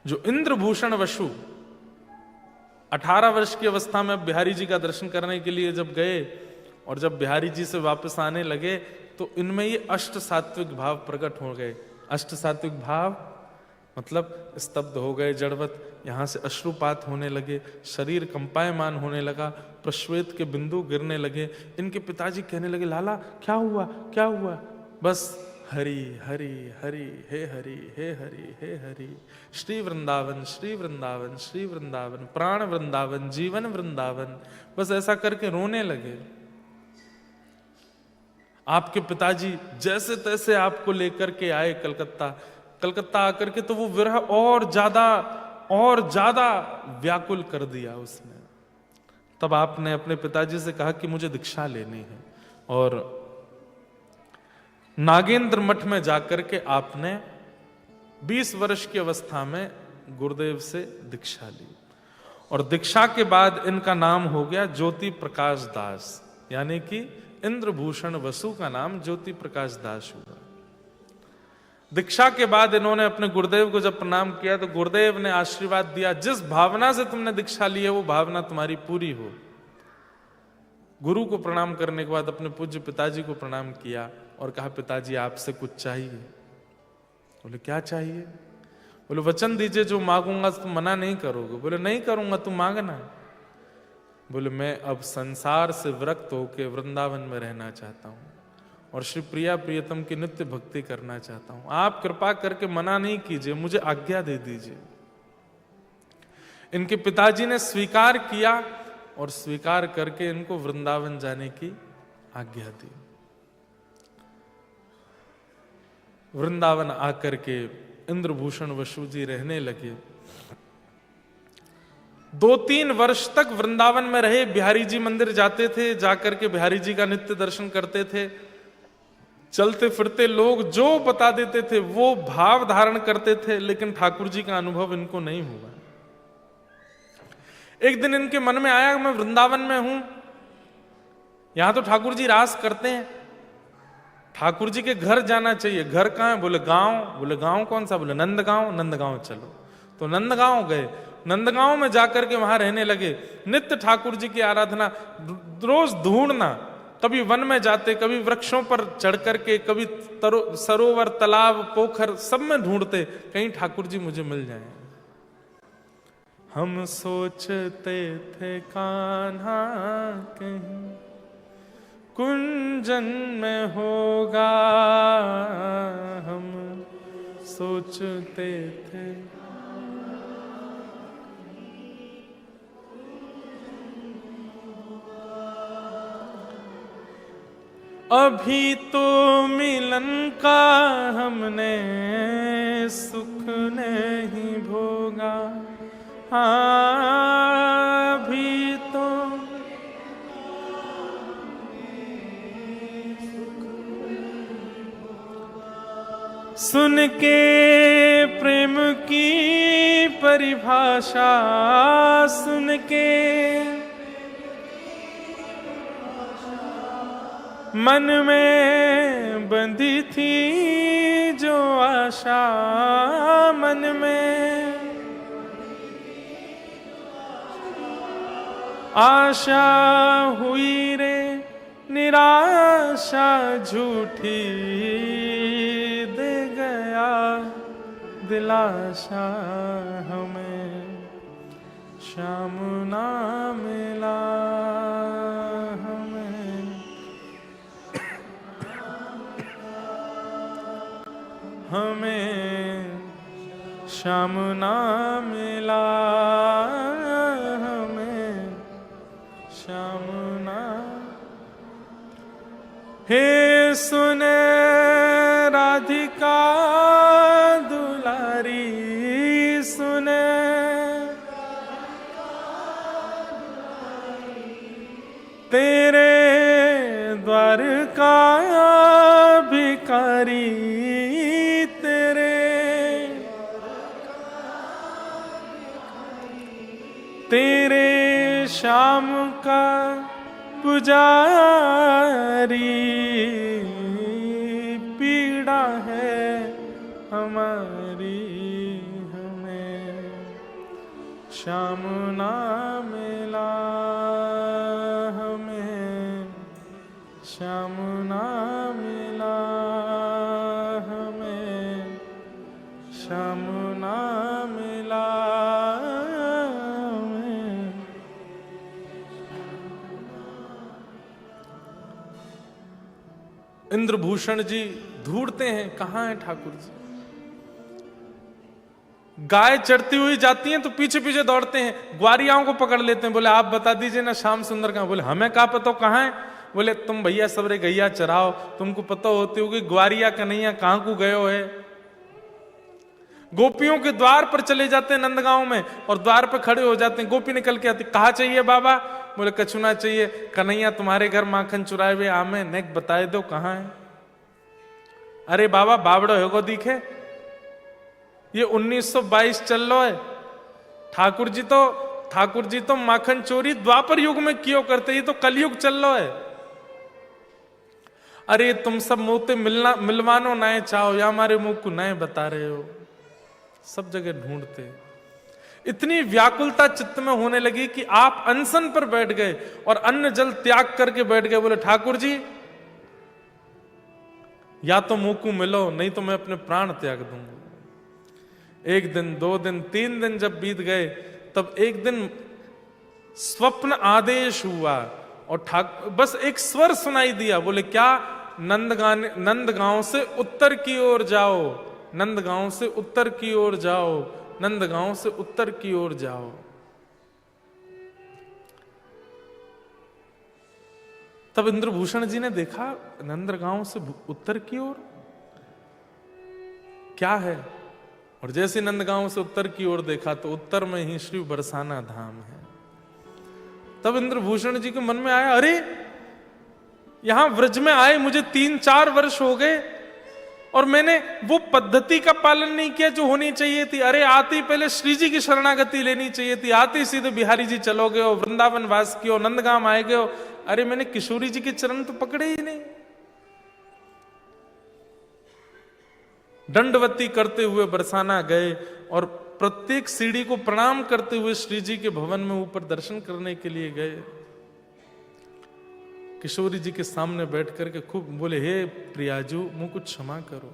जो इंद्रभूषण वसु 18 वर्ष की अवस्था में बिहारी जी का दर्शन करने के लिए जब गए और जब बिहारी जी से वापस आने लगे तो इनमें ये अष्ट सात्विक भाव प्रकट हो गए। अष्ट सात्विक भाव मतलब स्तब्ध हो गए जड़वत, यहां से अश्रुपात होने लगे, शरीर कंपायमान होने लगा, प्रश्वेत के बिंदु गिरने लगे। इनके पिताजी कहने लगे, लाला क्या हुआ क्या हुआ? बस हरि हरि हरि हे हरि हे हरि हे हरि, श्री वृंदावन श्री वृंदावन श्री वृंदावन, प्राण वृंदावन जीवन वृंदावन, बस ऐसा करके रोने लगे। आपके पिताजी जैसे तैसे आपको लेकर के आए कलकत्ता आकर के तो वो विरह और ज्यादा व्याकुल कर दिया उसने। तब आपने अपने पिताजी से कहा कि मुझे दीक्षा लेनी है, और नागेंद्र मठ में जाकर के आपने 20 वर्ष की अवस्था में गुरुदेव से दीक्षा ली, और दीक्षा के बाद इनका नाम हो गया ज्योति प्रकाश दास, यानी कि इंद्रभूषण वसु का नाम ज्योति प्रकाश दास हुआ। दीक्षा के बाद इन्होंने अपने गुरुदेव को जब प्रणाम किया तो गुरुदेव ने आशीर्वाद दिया, जिस भावना से तुमने दीक्षा ली है वो भावना तुम्हारी पूरी हो। गुरु को प्रणाम करने के बाद अपने पूज्य पिताजी को प्रणाम किया और कहा, पिताजी आपसे कुछ चाहिए? बोले क्या चाहिए? बोले वचन दीजिए जो मांगूंगा तुम मना नहीं करोगे। बोले नहीं करूंगा, तुम मांगना। बोले मैं अब संसार से विरक्त होकर वृंदावन में रहना चाहता हूं और श्री प्रिया प्रियतम की नित्य भक्ति करना चाहता हूं, आप कृपा करके मना नहीं कीजिए, मुझे आज्ञा दे दीजिए। इनके पिताजी ने स्वीकार किया और स्वीकार करके इनको वृंदावन जाने की आज्ञा दी। वृंदावन आकर के इंद्रभूषण वसु जी रहने लगे। 2-3 वर्ष तक वृंदावन में रहे। बिहारी जी मंदिर जाते थे, जाकर के बिहारी जी का नित्य दर्शन करते थे। चलते फिरते लोग जो बता देते थे वो भाव धारण करते थे, लेकिन ठाकुर जी का अनुभव इनको नहीं हुआ। एक दिन इनके मन में आया, मैं वृंदावन में हूं, यहां तो ठाकुर जी रास करते हैं, ठाकुर जी के घर जाना चाहिए। घर कहां है? बोले गांव। बोले गांव कौन सा? बोले नंदगांव। नंदगांव चलो। तो नंदगांव गए। नंदगांव में जाकर के वहां रहने लगे। नित्य ठाकुर जी की आराधना, रोज ढूंढना, कभी वन में जाते, कभी वृक्षों पर चढ़ करके, कभी सरोवर तालाब पोखर सब में ढूंढते, कहीं ठाकुर जी मुझे मिल जाएं। हम सोचते थे कान्हा कहीं कुंजन में होगा, हम सोचते थे। अभी तो मिलन का हमने सुख नहीं भोगा, हाँ अभी तो सुन के प्रेम की परिभाषा सुन के मन में बंधी थी जो आशा, मन में आशा हुई रे निराशा झूठी, दे गया दिलाशा हमें श्याम ना मिला, हमें श्याम ना मिला, हमें श्याम ना। हे सुने राधिका दुलारी, सुने तेरे द्वार का भिखारी, तेरे श्याम का पुजारी, पीड़ा है हमारी, हमें श्याम ना मिला हमें, श्याम ना मिला हमें, श्याम ना मिला हमें। इंद्रभूषण जी ढूंढते हैं कहां है ठाकुर जी। गाय चढ़ती हुई जाती हैं तो पीछे पीछे दौड़ते हैं, ग्वारियाओं को पकड़ लेते हैं, बोले आप बता दीजिए ना श्याम सुंदर कहां। बोले हमें क्या पता कहां है। बोले तुम भैया सबरे गैया चराओ, तुमको पता होती होगी ग्वारिया कन्हैया कहां को गयो है। गोपियों के द्वार पर चले जाते हैं नंदगांव में और द्वार पर खड़े हो जाते हैं। गोपी निकल के आती, कहा चाहिए बाबा। बोले कछुना चाहिए। कन्हैया तुम्हारे घर माखन चुराए हुए आमे नेक बताए दो कहां है। अरे बाबा बावड़ो होगो दिखे, ये 1922 चल लो है। ठाकुर जी तो माखन चोरी द्वापर युग में क्यों करते, ये तो कलयुग चल लो है। अरे तुम सब मोते मिलवानो नए चाहो या हमारे मुंह को नए बता रहे हो। सब जगह ढूंढते, इतनी व्याकुलता चित्त में होने लगी कि आप अनशन पर बैठ गए और अन्न जल त्याग करके बैठ गए। बोले ठाकुर जी या तो मुंह को मिलो, नहीं तो मैं अपने प्राण त्याग दूंगा। एक दिन, 2 दिन, 3 दिन जब बीत गए तब एक दिन स्वप्न आदेश हुआ और बस एक स्वर सुनाई दिया। बोले क्या, नंदगांव से उत्तर की ओर जाओ, नंदगांव से उत्तर की ओर जाओ, नंदगांव से उत्तर की ओर जाओ। तब इंद्रभूषण जी ने देखा नंदगांव से उत्तर की ओर क्या है, और जैसे नंदगांव से उत्तर की ओर देखा तो उत्तर में ही श्री बरसाना धाम है। तब इंद्रभूषण जी के मन में आया, अरे यहां व्रज में आए मुझे 3-4 वर्ष हो गए और मैंने वो पद्धति का पालन नहीं किया जो होनी चाहिए थी। अरे आते ही पहले श्री जी की शरणागति लेनी चाहिए थी, आते ही सीधे बिहारी जी चलो गए हो, वृंदावन वास कियो, नंदगांव आए गए हो। अरे मैंने किशोरी जी के चरण तो पकड़े ही नहीं। दंडवती करते हुए बरसाना गए और प्रत्येक सीढ़ी को प्रणाम करते हुए श्री जी के भवन में ऊपर दर्शन करने के लिए गए। किशोरी जी के सामने बैठ करके खूब बोले, हे प्रियाजू मुझको क्षमा करो,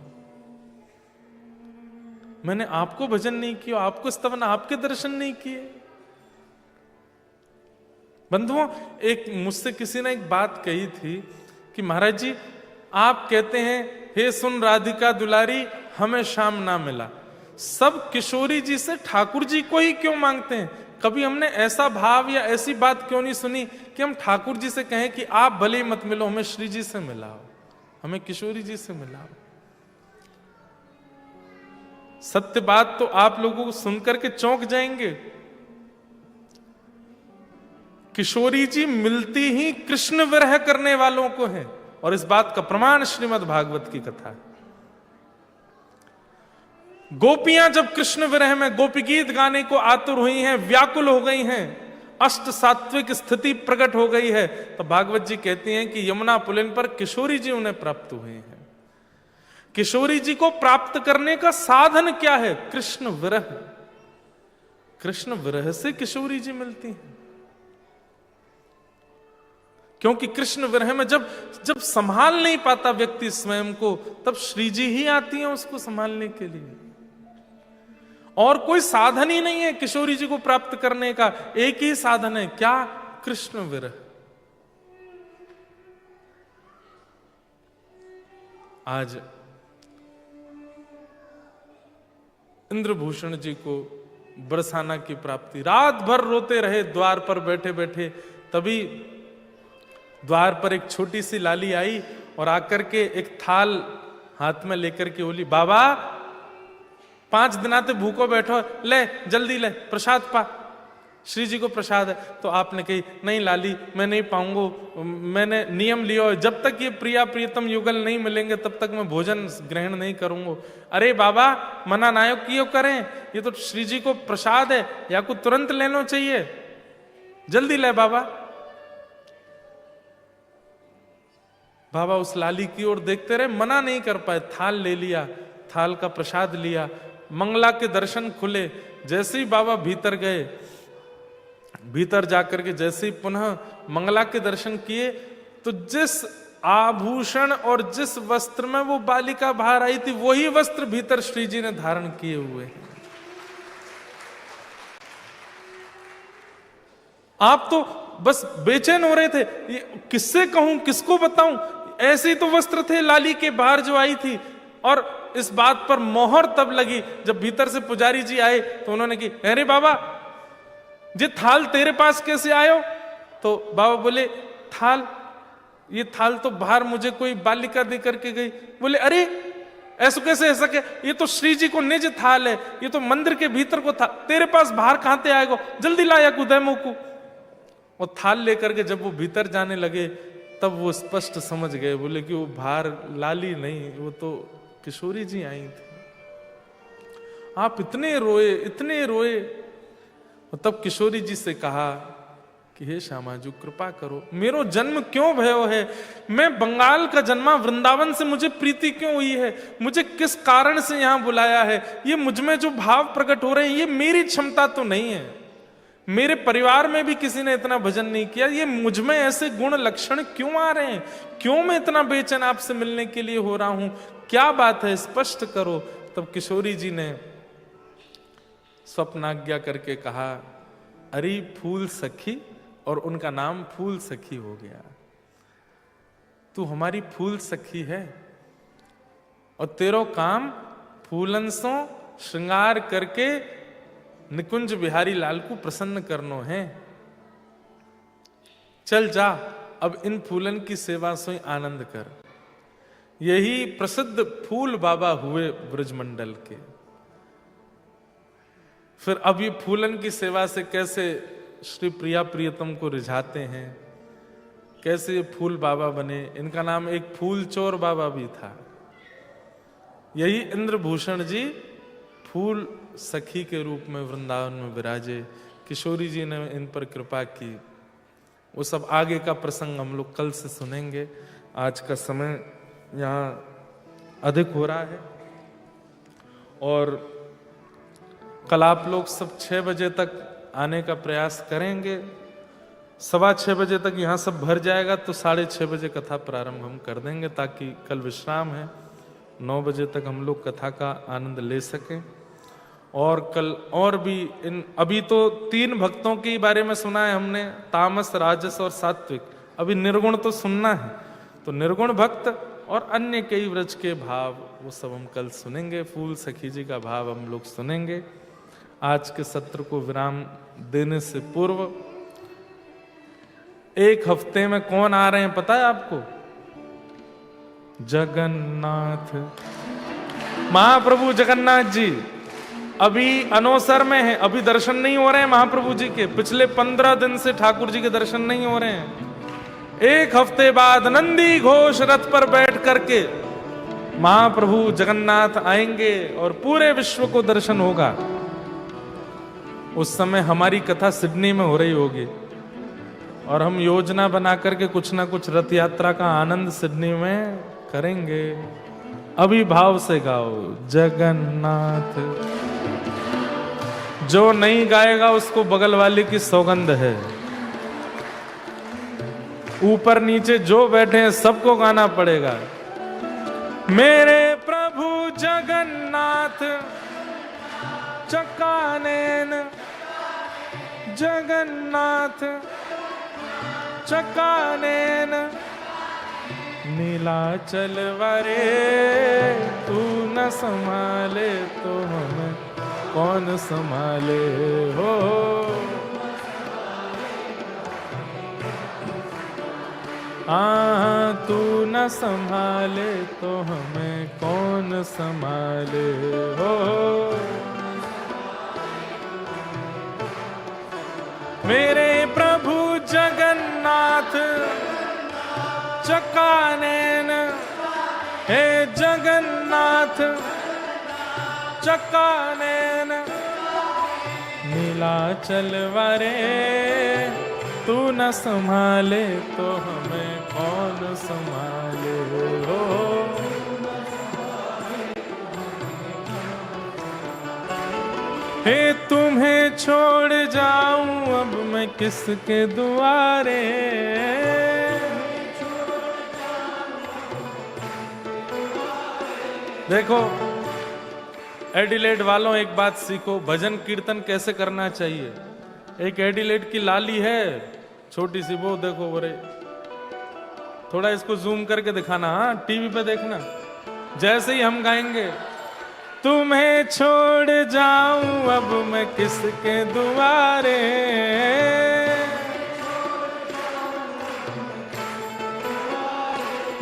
मैंने आपको भजन नहीं किया, आपको स्तवन, आपके दर्शन नहीं किए। बंधुओं, एक मुझसे किसी ने एक बात कही थी कि महाराज जी आप कहते हैं हे सुन राधिका दुलारी हमें श्याम ना मिला, सब किशोरी जी से ठाकुर जी को ही क्यों मांगते हैं। कभी हमने ऐसा भाव या ऐसी बात क्यों नहीं सुनी कि हम ठाकुर जी से कहें कि आप भले ही मत मिलो, हमें श्री जी से मिलाओ, हमें किशोरी जी से मिलाओ। सत्य बात तो आप लोगों को सुनकर के चौंक जाएंगे। किशोरी जी मिलती ही कृष्ण विरह करने वालों को है, और इस बात का प्रमाण श्रीमद् भागवत की कथा है। गोपियां जब कृष्ण विरह में गोपी गीत गाने को आतुर हुई हैं, व्याकुल हो गई हैं, अष्ट सात्विक स्थिति प्रकट हो गई है, तो भागवत जी कहती हैं कि यमुना पुलिन पर किशोरी जी उन्हें प्राप्त हुए हैं। किशोरी जी को प्राप्त करने का साधन क्या है? कृष्ण विरह। कृष्ण विरह से किशोरी जी मिलती हैं, क्योंकि कृष्ण विरह में जब संभाल नहीं पाता व्यक्ति स्वयं को, तब श्री जी ही आती हैं उसको संभालने के लिए। और कोई साधन ही नहीं है किशोरी जी को प्राप्त करने का, एक ही साधन है, क्या? कृष्ण विरह। आज इंद्रभूषण जी को बरसाना की प्राप्ति, रात भर रोते रहे द्वार पर बैठे बैठे। तभी द्वार पर एक छोटी सी लाली आई और आकर के एक थाल हाथ में लेकर के बोली, बाबा 5 दिनाते भूखो बैठो, ले जल्दी ले प्रसाद पा, श्री जी को प्रसाद है। तो आपने कही, नहीं लाली मैं नहीं पाऊंगा, मैंने नियम लिया है, जब तक ये प्रिया प्रियतम युगल नहीं मिलेंगे तब तक मैं भोजन ग्रहण नहीं करूंगा। अरे बाबा मना नायक क्यों करें, ये तो श्री जी को प्रसाद है, या को तुरंत लेना चाहिए, जल्दी ले बाबा। बाबा उस लाली की ओर देखते रहे, मना नहीं कर पाए, थाल ले लिया, थाल का प्रसाद लिया मंगला के दर्शन खुले। जैसे ही बाबा भीतर गए, भीतर जाकर के जैसे ही पुनः मंगला के दर्शन किए, तो जिस आभूषण और जिस वस्त्र में वो बालिका बाहर आई थी, वही वस्त्र भीतर श्री जी ने धारण किए हुए। आप तो बस बेचैन हो रहे थे, ये किससे कहूं, किसको बताऊं, ऐसे ही तो वस्त्र थे लाली के बाहर जो आई थी। और इस बात पर मोहर तब लगी जब भीतर से पुजारी जी आए तो उन्होंने की, अरे बाबा ये थाल तेरे पास कैसे आयो? तो बाबा बोले, थाल, ये थाल तो बाहर मुझे कोई बालिका दे करके गई। बोले, अरे ऐसा कैसे है सके, ये तो श्री जी को निज थाल है, ये तो मंदिर के भीतर को था, तेरे पास बाहर कहां से आएगा, जल्दी लाया कुदय मोकू। और थाल लेकर के जब वो भीतर जाने लगे तब वो स्पष्ट समझ गए, बोले कि वो बाहर लाली नहीं, वो तो किशोरी जी आई थी। आप इतने रोए, इतने रोए। और तब किशोरी जी से कहा कि हे श्यामाजू कृपा करो, मेरो जन्म क्यों भयो है, मैं बंगाल का जन्मा, वृंदावन से मुझे प्रीति क्यों हुई है, मुझे किस कारण से यहां बुलाया है, ये मुझ में जो भाव प्रकट हो रहे हैं ये मेरी क्षमता तो नहीं है, मेरे परिवार में भी किसी ने इतना भजन नहीं किया, ये मुझ में ऐसे गुण लक्षण क्यों आ रहे हैं, क्यों मैं इतना बेचैन आपसे मिलने के लिए हो रहा हूं, क्या बात है, स्पष्ट करो। तब किशोरी जी ने स्वप्नाज्ञा करके कहा, अरे फूल सखी, और उनका नाम फूल सखी हो गया। तू हमारी फूल सखी है और तेरो काम फूलन सो श्रृंगार करके निकुंज बिहारी लाल को प्रसन्न करनो है। चल जा, अब इन फूलन की सेवा से आनंद कर। यही प्रसिद्ध फूल बाबा हुए ब्रजमंडल के। फिर अब ये फूलन की सेवा से कैसे श्री प्रिया प्रियतम को रिझाते हैं, कैसे ये फूल बाबा बने। इनका नाम एक फूल चोर बाबा भी था। यही इंद्रभूषण जी फूल सखी के रूप में वृंदावन में विराजे। किशोरी जी ने इन पर कृपा की। वो सब आगे का प्रसंग हम लोग कल से सुनेंगे। आज का समय यहाँ अधिक हो रहा है और कल आप लोग सब 6 बजे तक आने का प्रयास करेंगे। 6:15 बजे तक यहाँ सब भर जाएगा तो 6:30 बजे कथा प्रारंभ हम कर देंगे, ताकि कल विश्राम है, 9 बजे तक हम लोग कथा का आनंद ले सकें। और कल और भी अभी तो 3 भक्तों के बारे में सुना है हमने, तामस, राजस और सात्विक। अभी निर्गुण तो सुनना है, तो निर्गुण भक्त और अन्य कई व्रज के भाव वो सब हम कल सुनेंगे। फूल सखी जी का भाव हम लोग सुनेंगे। आज के सत्र को विराम देने से पूर्व 1 हफ्ते में कौन आ रहे हैं पता है आपको? जगन्नाथ, महाप्रभु जगन्नाथ जी अभी अनोसर में है, अभी दर्शन नहीं हो रहे हैं महाप्रभु जी के। पिछले 15 दिन से ठाकुर जी के दर्शन नहीं हो रहे हैं। 1 हफ्ते बाद नंदी घोष रथ पर बैठ करके महाप्रभु जगन्नाथ आएंगे और पूरे विश्व को दर्शन होगा। उस समय हमारी कथा सिडनी में हो रही होगी और हम योजना बना करके कुछ ना कुछ रथ यात्रा का आनंद सिडनी में करेंगे। अभी भाव से गाओ जगन्नाथ। जो नहीं गाएगा उसको बगल वाले की सौगंध है। ऊपर नीचे जो बैठे हैं सबको गाना पड़ेगा। मेरे प्रभु जगन्नाथ चकानैन, जगन्नाथ चकानैन, नीलाचल वरे तू न संभाले तो हमें कौन संभाले हो। तू न संभाले तो हमें कौन संभाले हो। मेरे प्रभु जगन्नाथ चकानैन, हे जगन्नाथ चकानैन, नीलाचल वरे तू न संभाले तो हमें कौन संभाले हो। हे तुम्हें छोड़ जाऊं अब मैं किसके दुआरे, देखो एडिलेड वालों एक बात सीखो, भजन कीर्तन कैसे करना चाहिए। एक एडिलेड की लाली है छोटी सी, वो देखो, बोरे थोड़ा इसको जूम करके दिखाना, हाँ टीवी पे देखना। जैसे ही हम गाएंगे तुम्हें छोड़ जाऊं अब मैं किसके दुआरे,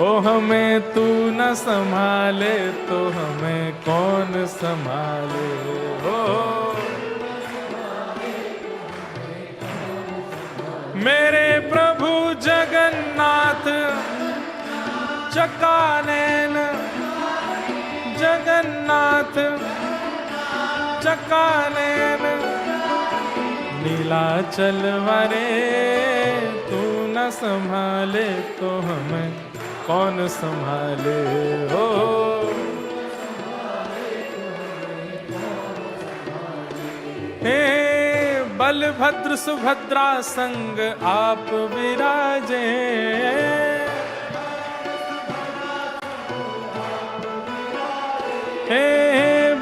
ओ हमें तू न संभाले तो हमें कौन संभाले, ओ मेरे प्रभु जगन्नाथ चकानैन, जगन्नाथ चकानैन नीलाचल वारे, तू न संभाले तो हमें कौन संभाले, हो हे बलभद्र सुभद्रा संग आप विराजे, हे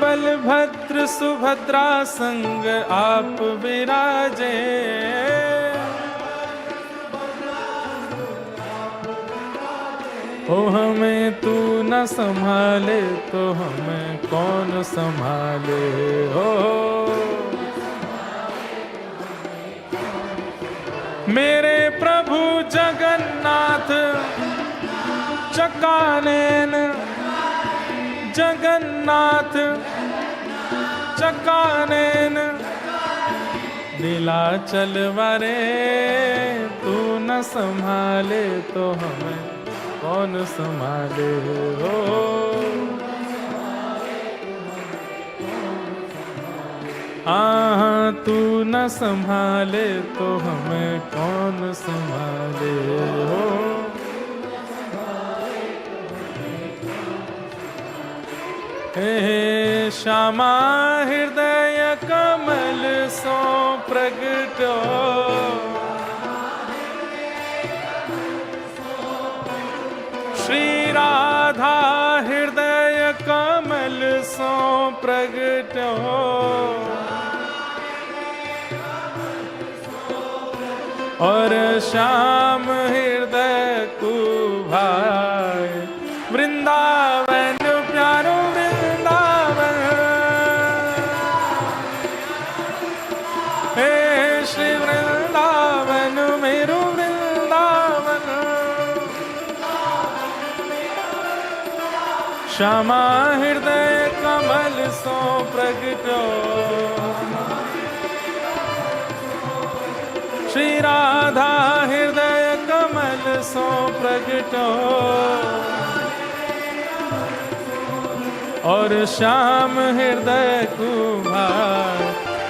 बलभद्र सुभद्रा संग आप विराजे, ओ हमें तू न संभाले तो हमें कौन संभाले, हो मेरे प्रभु जगन्नाथ चकानैन, जगन्नाथ चकानैन नीलाचल वारे, तू न संभाले तो हमें कौन संभाले, हो हाँ तू न संभाले तो हमें कौन संभाले, हो हे श्यामा हृदय कमल सो प्रगटो, श्री राधा हृदय कमल सो प्रगटो, और श्याम हृदय को भाई वृंदावन प्यारो वृंदावन, हे श्री वृंदावन मेरो वृंदावन, श्यामा हृदय कमल सो प्रगटो, श्री राधा हृदय कमल सो प्रगटो, और श्याम हृदय कुमार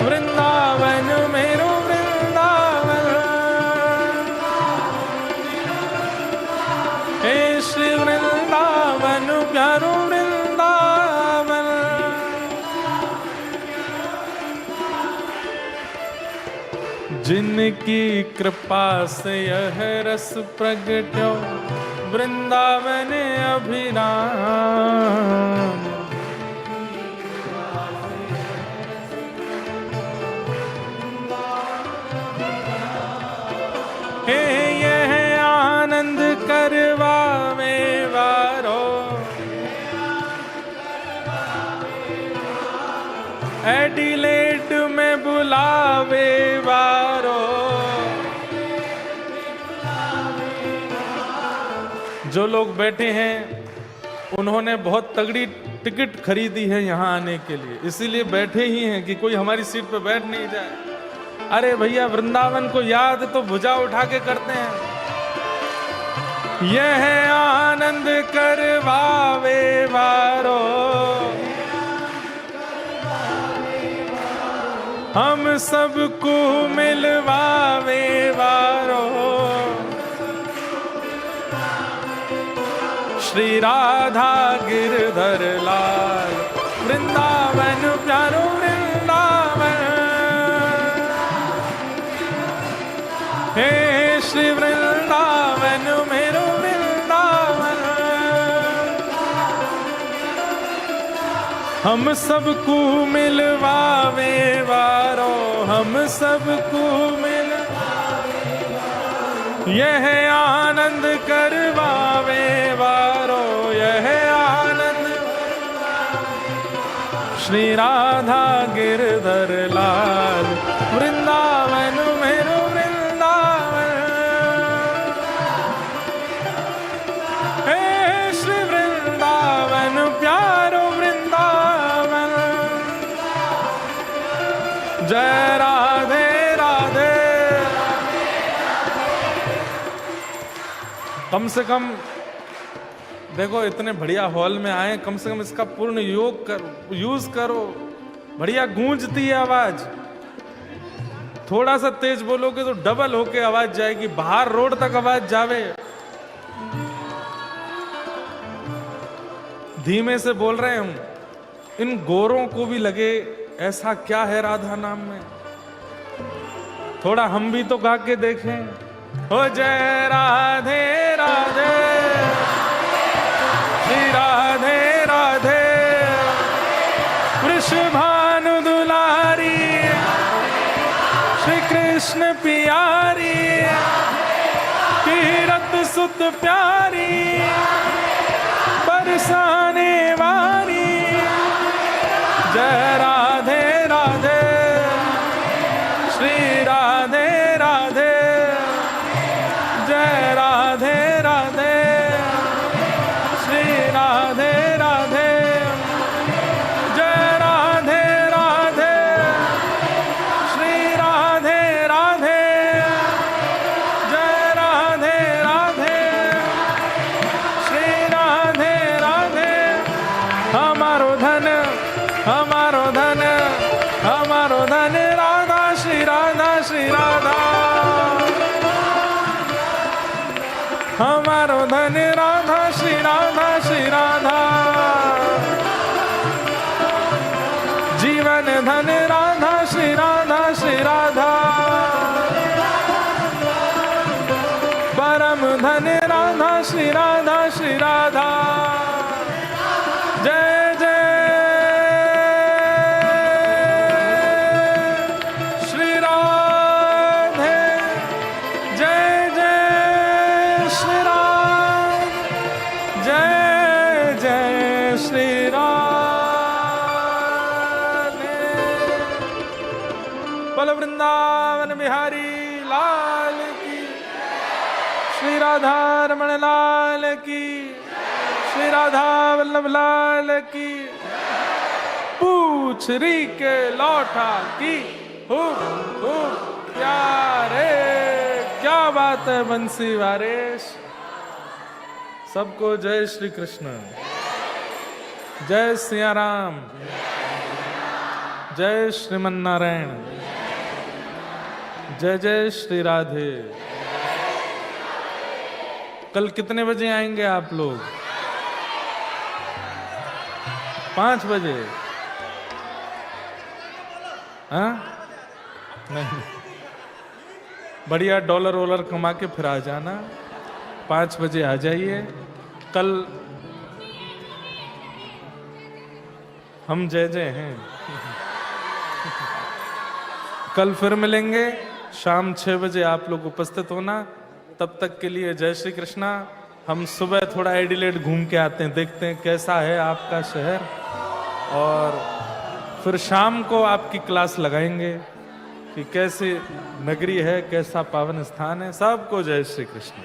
वृंदावन मेरो वृंदावन, हे श्री वृंदावन प्यारो वृंदावन, जिनकी कृपा से यह रस प्रगटो वृंदावन अभिराम, हे यह आनंद करवावे वारो, एडिलेड में बुलावे वारो, जो लोग बैठे हैं उन्होंने बहुत तगड़ी टिकट खरीदी है यहाँ आने के लिए, इसीलिए बैठे ही हैं कि कोई हमारी सीट पे बैठ नहीं जाए। अरे भैया वृंदावन को याद तो भुजा उठा के करते हैं। यह आनंद करवावे वारो, हम सबको मिलवावे वारो, श्री राधा गिरधर लाल वृंदावन प्यारो वृंदावन, हे श्री वृंदावन मेरो वृंदावन, हम सबको मिलवावे वारो, हम सबको यह आनंद करवावे वारो, यह आनंद श्री राधा गिरधर लाल वृंदावन मेरो वृंदावन, हे श्री वृंदावन प्यारो वृंदावन, जय राधे राधे। कम से कम देखो इतने बढ़िया हॉल में आए, कम से कम इसका पूर्ण यूज करो। बढ़िया गूंजती है आवाज, थोड़ा सा तेज बोलोगे तो डबल होके आवाज जाएगी, बाहर रोड तक आवाज जावे। धीमे से बोल रहे हैं हम, इन गोरों को भी लगे ऐसा क्या है राधा नाम में। थोड़ा हम भी तो गा के देखें, हो जय राधे राधे, श्री राधे राधे, वृषभानु दुलारी, श्री कृष्ण पियारी, कीरत सुत प्यारी, बरसाने वारी, जय राधे राधे, श्री राधे राधे, जय राधे राधे, श्री राधे राधे, जय राधे राधे, श्री राधे राधे, जय राधे राधे, श्री राधे राधे। हमारो धन हमारो धन हमारो धन राधा श्री राधा श्री राधा, हमारो धन राधा श्री राधा श्री राधा, जीवन धन राधा श्री राधा श्री राधा, परम धन राधा श्री राधा श्री राधा। जय जय श्री राधे, जय जय श्री राधे, जय जय श्री राधे। बोलो वृंदावन बिहारी लाल की, श्री राधा रमण लाल की, श्री राधा वल्लभ लाल की, पूछ री के लौटा की, प्यारे। क्या बात है बंसी वारेश। सबको जय श्री कृष्ण, जय सिया राम, जय श्रीमन नारायण, जय जय श्री राधे। कल कितने बजे आएंगे आप लोग? 5 बजे? हाँ नहीं, बढ़िया डॉलर वॉलर कमा के फिर आ जाना। 5 बजे आ जाइए। कल हम जय जय हैं। कल फिर मिलेंगे शाम 6 बजे, आप लोग उपस्थित होना। तब तक के लिए जय श्री कृष्णा। हम सुबह थोड़ा एडिलेड घूम के आते हैं, देखते हैं कैसा है आपका शहर, और फिर शाम को आपकी क्लास लगाएंगे कि कैसी नगरी है, कैसा पावन स्थान है। सबको जय श्री कृष्ण।